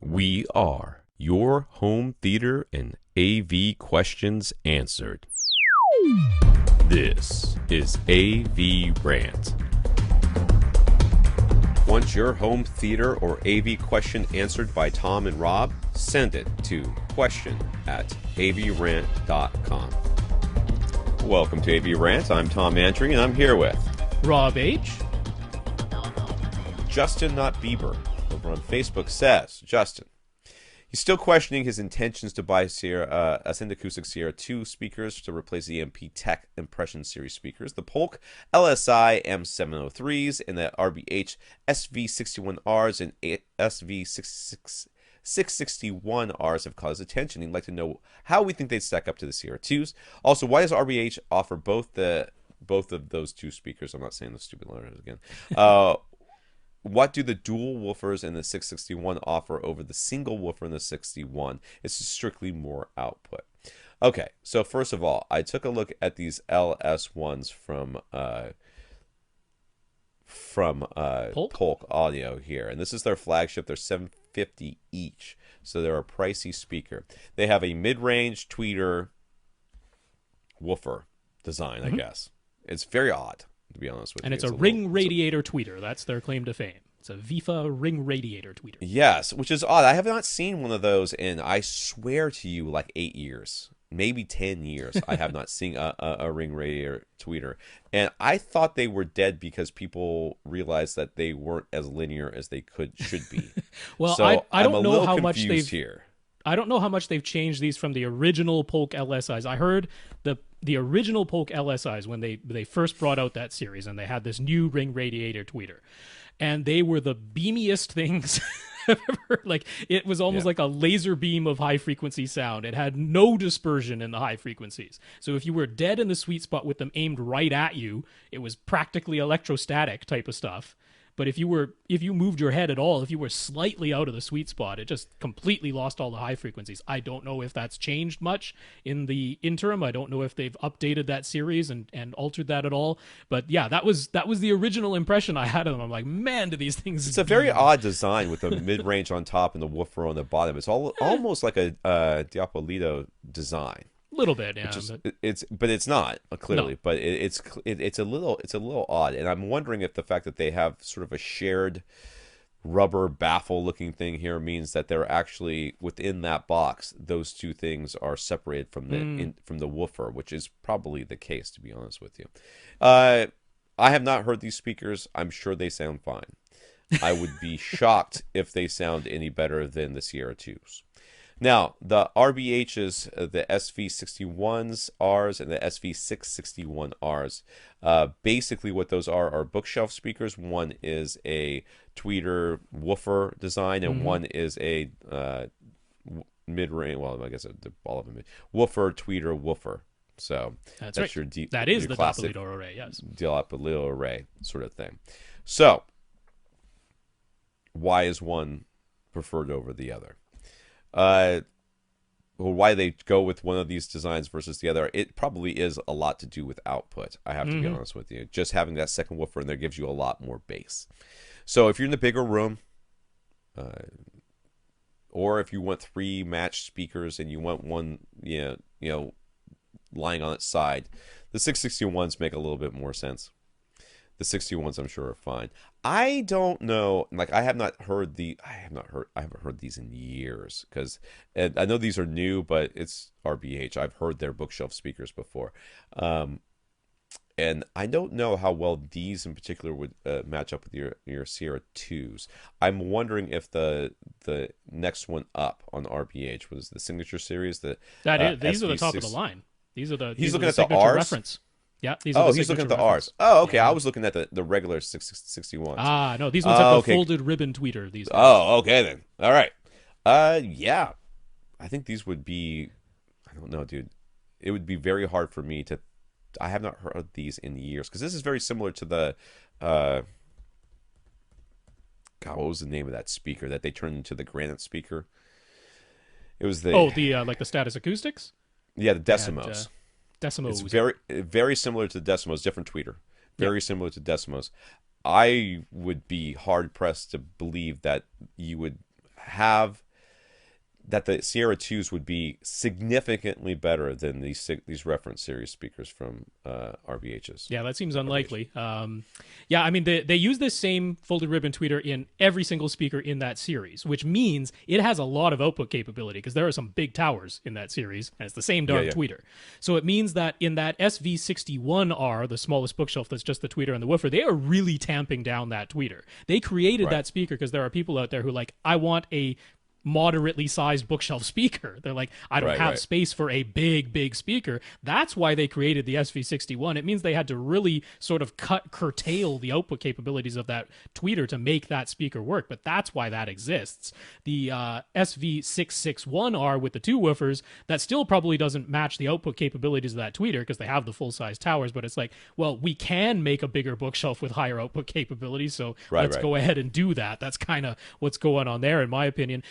We are your home theater and AV questions answered. This is AVRant. Want your home theater or AV question answered by Tom and Rob? Send it to question@avrant.com. Welcome to AVRant. I'm Tom Andry, and I'm here with Rob H. Justin, not Bieber, over on Facebook says, Justin, he's still questioning his intentions to buy Acoustics Sierra-2 speakers to replace the EMP Tech Impression Series speakers. The Polk LSI M703s and the RBH SV61Rs and SV661Rs have caused attention. He'd like to know how we think they'd stack up to the Sierra-2s. Also, why does RBH offer both of those two speakers? I'm not saying the stupid letters again. What do the dual woofers in the 661 offer over the single woofer in the 61? It's strictly more output. Okay, so first of all, I took a look at these LS1s from Polk Audio here, and this is their flagship. They're $750 each, so they're a pricey speaker. They have a mid-range tweeter woofer design, I guess. It's very odd, to be honest with you. And it's a ring radiator tweeter. That's their claim to fame. It's a VIFA ring radiator tweeter. Yes, which is odd. I have not seen one of those in, I swear to you, like 8 years. Maybe 10 years. I have not seen a ring radiator tweeter. And I thought they were dead because people realized that they weren't as linear as they should be. Well, so I don't know how much I don't know how much they've changed these from the original Polk LSIs. I heard the original Polk LSIs when they first brought out that series, and they had this new ring radiator tweeter, and they were the beamiest things I've ever. Like, it was almost like a laser beam of high frequency sound. It had no dispersion in the high frequencies. So if you were dead in the sweet spot with them aimed right at you, it was practically electrostatic type of stuff. But if you moved your head at all, if you were slightly out of the sweet spot, it just completely lost all the high frequencies. I don't know if that's changed much in the interim. I don't know if they've updated that series and altered that at all. But yeah, that was the original impression I had of them. I'm like, man, do these things... It's a very odd design with the mid-range on top and the woofer on the bottom. It's almost like a Diapolito design. Little bit, yeah. But it's not clearly. No. But it's a little odd, and I'm wondering if the fact that they have sort of a shared rubber baffle-looking thing here means that they're actually within that box. Those two things are separated from the woofer, which is probably the case, to be honest with you. I have not heard these speakers. I'm sure they sound fine. I would be shocked if they sound any better than the Sierra-2s. Now, the RBHs, the SV61s, Rs, and the SV661Rs, basically what those are bookshelf speakers. One is a tweeter woofer design, and one is a mid-range, well, I guess all of them, woofer, tweeter, woofer. So that's right. That is your the classic Diapolito array, yes. Diapolito array sort of thing. So, why is one preferred over the other? Why they go with one of these designs versus the other, it probably is a lot to do with output. I have to be honest with you. Just having that second woofer in there gives you a lot more bass. So if you're in a bigger room, or if you want 3 matched speakers and you want one, lying on its side, the 661s make a little bit more sense. The 61s, I'm sure, are fine. I don't know. Like, I haven't heard these in years, because I know these are new, but it's RBH. I've heard their bookshelf speakers before, and I don't know how well these in particular would match up with your Sierra-2s. I'm wondering if the next one up on RBH was the Signature Series. These are the top of the line. These are the he's looking at the the Rs. Reference. Yeah, these are he's looking at the reference. Rs. Oh, okay. Yeah. I was looking at the regular 661s. Ah, no, these ones have the folded ribbon tweeter. These. Oh, okay then. All right. Yeah. I think these would be. I don't know, dude. It would be very hard for me to. I have not heard these in years, because this is very similar to the. God, what was the name of that speaker that they turned into the granite speaker? It was the. Oh, the like the Status Acoustics. Yeah, the Decimos. Decimos. It's very similar to the Decimos, different tweeter. Very similar to Decimos. I would be hard pressed to believe that you would have that the Sierra-2s would be significantly better than these reference series speakers from RVHs. Yeah, that seems unlikely. Yeah, I mean, they use this same folded ribbon tweeter in every single speaker in that series, which means it has a lot of output capability because there are some big towers in that series, and it's the same darn tweeter. So it means that in that SV61R, the smallest bookshelf that's just the tweeter and the woofer, they are really tamping down that tweeter. They created that speaker because there are people out there who I want a moderately sized bookshelf speaker. They're like, I don't have space for a big speaker. That's why they created the SV61. It means they had to really sort of curtail the output capabilities of that tweeter to make that speaker work, but that's why that exists. The SV661R with the 2 woofers, that still probably doesn't match the output capabilities of that tweeter because they have the full-size towers, but it's like, well, we can make a bigger bookshelf with higher output capabilities, so let's go ahead and do that. That's kind of what's going on there, in my opinion.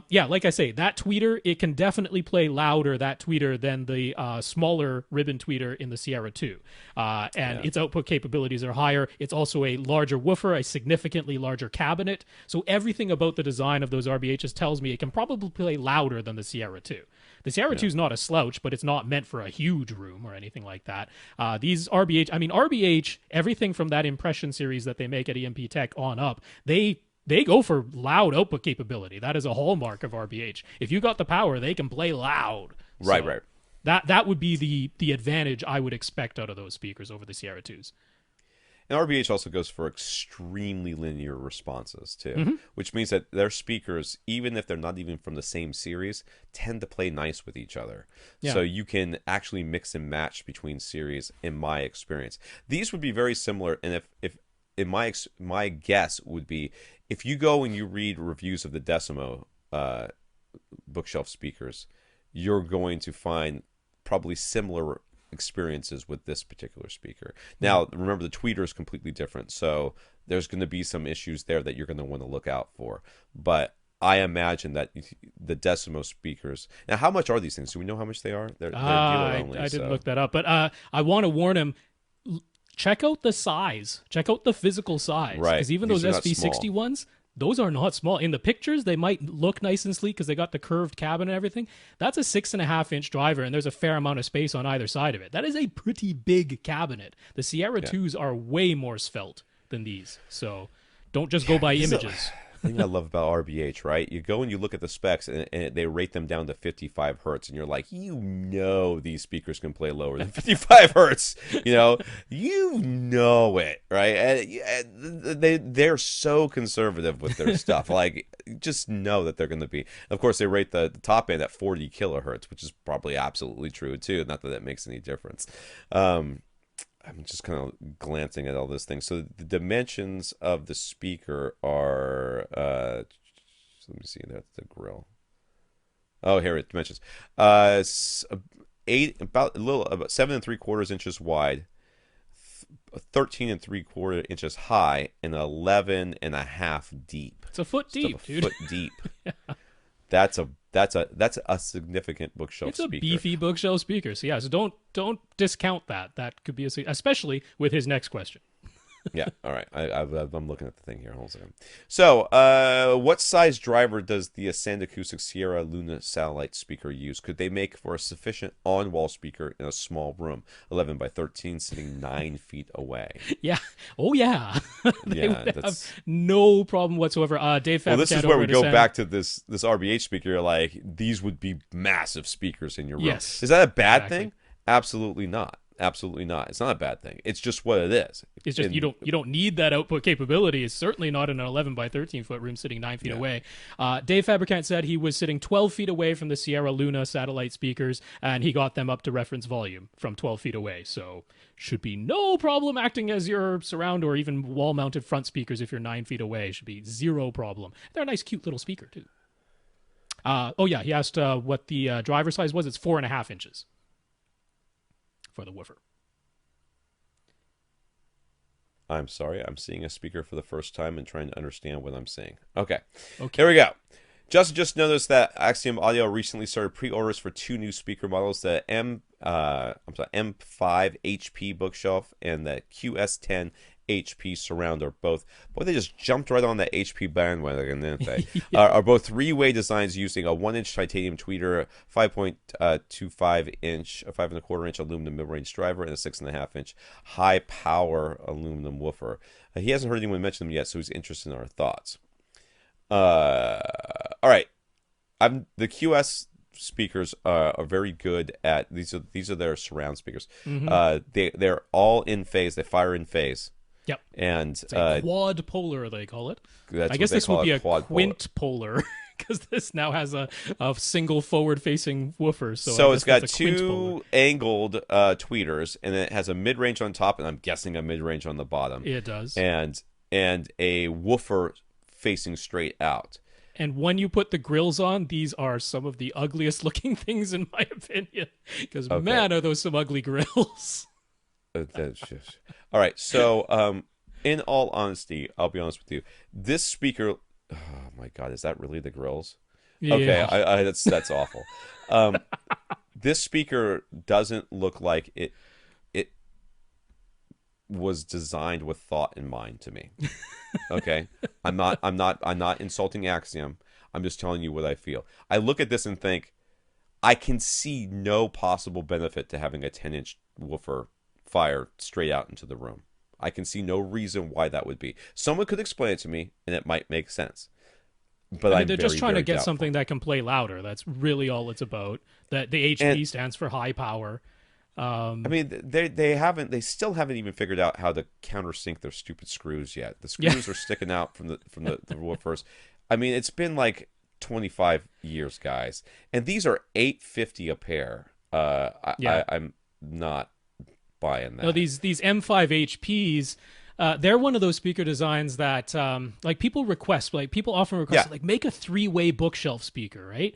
Yeah, like I say, that tweeter, it can definitely play louder, that tweeter, than the smaller ribbon tweeter in the Sierra-2. And its output capabilities are higher. It's also a larger woofer, a significantly larger cabinet. So everything about the design of those RBHs tells me it can probably play louder than the Sierra-2. The Sierra-2 is not a slouch, but it's not meant for a huge room or anything like that. These RBH, everything from that Impression series that they make at EMP Tech on up, they go for loud output capability. That is a hallmark of RBH. If you got the power, they can play loud. Right. That would be the advantage I would expect out of those speakers over the Sierra-2s. And RBH also goes for extremely linear responses, too, which means that their speakers, even if they're not even from the same series, tend to play nice with each other. Yeah. So you can actually mix and match between series, in my experience. These would be very similar, and if in my guess would be, if you go and you read reviews of the Decimo bookshelf speakers, you're going to find probably similar experiences with this particular speaker. Now, remember, the tweeter is completely different, so there's going to be some issues there that you're going to want to look out for. But I imagine that the Decimo speakers... Now, how much are these things? Do we know how much they are? They're dealer only. I didn't look that up, but I want to warn him... Check out the size. Check out the physical size. Right. Because even those SV60 ones, those are not small. In the pictures, they might look nice and sleek because they got the curved cabin and everything. That's a 6.5-inch driver, and there's a fair amount of space on either side of it. That is a pretty big cabinet. The Sierra-2s are way more svelte than these. So don't just go by images. The thing I love about RBH, right? You go and you look at the specs, and they rate them down to 55 hertz, and you're like, these speakers can play lower than 55 hertz. You know it, right? And they're so conservative with their stuff. Like, just know that they're going to be. Of course, they rate the top end at 40 kilohertz, which is probably absolutely true too. Not that that makes any difference. I'm just kind of glancing at all this thing. So the dimensions of the speaker are, let me see, that's the grill. Oh, here it dimensions. About 7 3/4 inches wide, 13 3/4 inches high, and 11.5 deep. It's a foot deep, dude. Foot deep. Yeah. That's a significant bookshelf speaker. It's a beefy bookshelf speaker. So so don't discount that. That could be especially with his next question. Yeah. All right. I'm looking at the thing here. Hold on a second. So, what size driver does the Acoustics Sierra Luna satellite speaker use? Could they make for a sufficient on-wall speaker in a small room, 11 by 13, sitting 9 feet away? Yeah. Oh, yeah. They would have no problem whatsoever. Dave Fabricant, well, this is where we go back to this RBH speaker. You're like, these would be massive speakers in your room. Yes. Is that a bad thing? Absolutely not. Absolutely not. It's not a bad thing. It's just what it is. It's just you don't need that output capability. It's certainly not in an 11 by 13 foot room sitting 9 feet away. Dave Fabricant said he was sitting 12 feet away from the Sierra Luna satellite speakers, and he got them up to reference volume from 12 feet away. So should be no problem acting as your surround or even wall mounted front speakers if you're 9 feet away. Should be zero problem. They're a nice, cute little speaker too. He asked what the driver size was. It's 4.5 inches. For the woofer. I'm sorry, I'm seeing a speaker for the first time and trying to understand what I'm seeing. Okay. Here we go. Just noticed that Axiom Audio recently started pre-orders for 2 new speaker models: the M5 HP bookshelf and the QS10 HP surround are both, boy, they just jumped right on that HP bandwagon, didn't they? Yeah. Are both three-way designs using a 1-inch titanium tweeter, 5.25 inch, a 5.25 inch aluminum mid-range driver, and a 6.5 inch high-power aluminum woofer. He hasn't heard anyone mention them yet, so he's interested in our thoughts. All right, the QS speakers are very good at these are their surround speakers. They're all in phase. They fire in phase. Yep. And It's a quad polar, they call it. that's I guess what they this call would be a a quad quint polar because this now has a single forward-facing woofer. So I it's guess got that's a quint polar. two angled tweeters, and then it has a mid-range on top, and I'm guessing a mid-range on the bottom. It does. And a woofer facing straight out. And when you put the grills on, these are some of the ugliest looking things in my opinion. Because man, are those some ugly grills. All right, so in all honesty, I'll be honest with you. This speaker, oh my God, is that really the grills? Yeah. Okay, that's awful. This speaker doesn't look like it was designed with thought in mind to me. Okay, I'm not insulting Axiom. I'm just telling you what I feel. I look at this and think, I can see no possible benefit to having a 10-inch woofer fire straight out into the room. I can see no reason why that would be. Someone could explain it to me, and it might make sense. But I mean, they're just trying to get doubtful. something that can play louder. That's really all it's about. That the HP stands for high power. I mean, they still haven't even figured out how to countersink their stupid screws yet. The screws are sticking out from the woofers. I mean, it's been like 25 years, guys, and these are $850 a pair. I'm not buying that. No, these M5 HPs. They're one of those speaker designs that like people request, like people often request, like make a 3-way bookshelf speaker, right?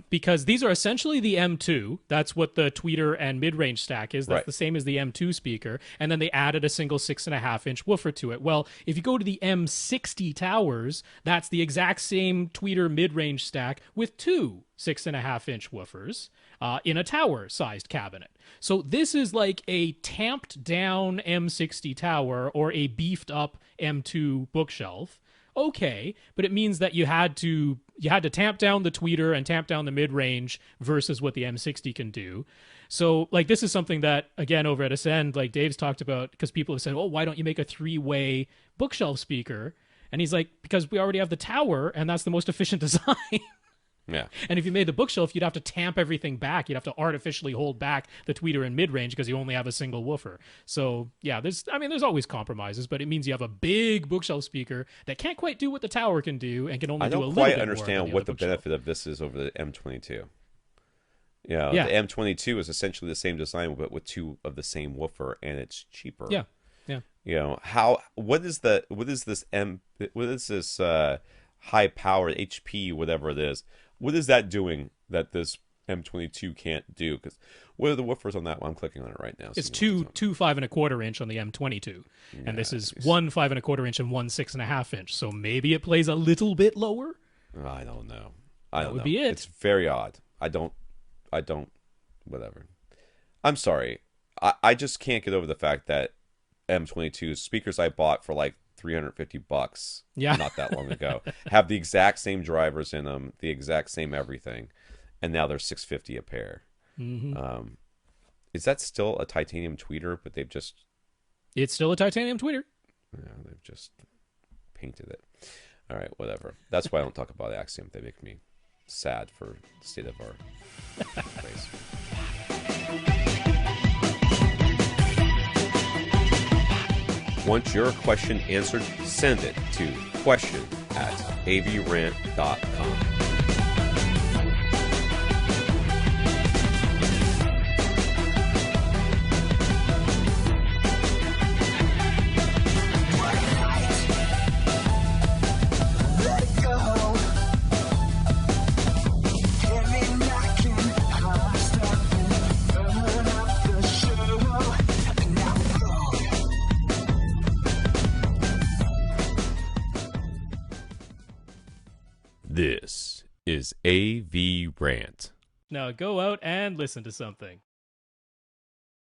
Because these are essentially the M2. That's what the tweeter and mid-range stack is. That's the same as the M2 speaker. And then they added a single 6.5-inch woofer to it. Well, if you go to the M60 towers, that's the exact same tweeter mid-range stack with two 6.5-inch woofers in a tower-sized cabinet. So this is like a tamped down M60 tower or a beefed up M2 bookshelf. Okay, but it means that you had to tamp down the tweeter and tamp down the mid-range versus what the M60 can do. So like this is something that again over at Ascend, like Dave's talked about, because people have said, "Oh, why don't you make a 3-way bookshelf speaker?" And he's like, "Because we already have the tower, and that's the most efficient design." Yeah. And if you made the bookshelf, you'd have to tamp everything back. You'd have to artificially hold back the tweeter and mid-range because you only have a single woofer. So, yeah, there's always compromises, but it means you have a big bookshelf speaker that can't quite do what the tower can do and can only do a little bit more. I don't quite understand what the benefit of this is over the M22. Yeah, the M22 is essentially the same design but with two of the same woofer, and it's cheaper. Yeah. Yeah. You know, what is this high powered HP, whatever it is? What is that doing that this M22 can't do? Because what are the woofers on that one? I'm clicking on it right now. It's two 5.25-inch on the M22, and this is one 5.25-inch and one 6.5-inch. So maybe it plays a little bit lower. I don't know. That would be it. It's very odd. I don't. Whatever. I'm sorry. I just can't get over the fact that M22 speakers I bought for like $350 not that long ago have the exact same drivers in them, the exact same everything, and now they're $650 a pair. Is that still a titanium tweeter, but it's still a titanium tweeter? They've just painted it. All right, whatever. That's why I don't talk about Axiom. They make me sad for the state of our place. Want your question answered? Send it to question@avrant.com. This is AVRant. Now go out and listen to something.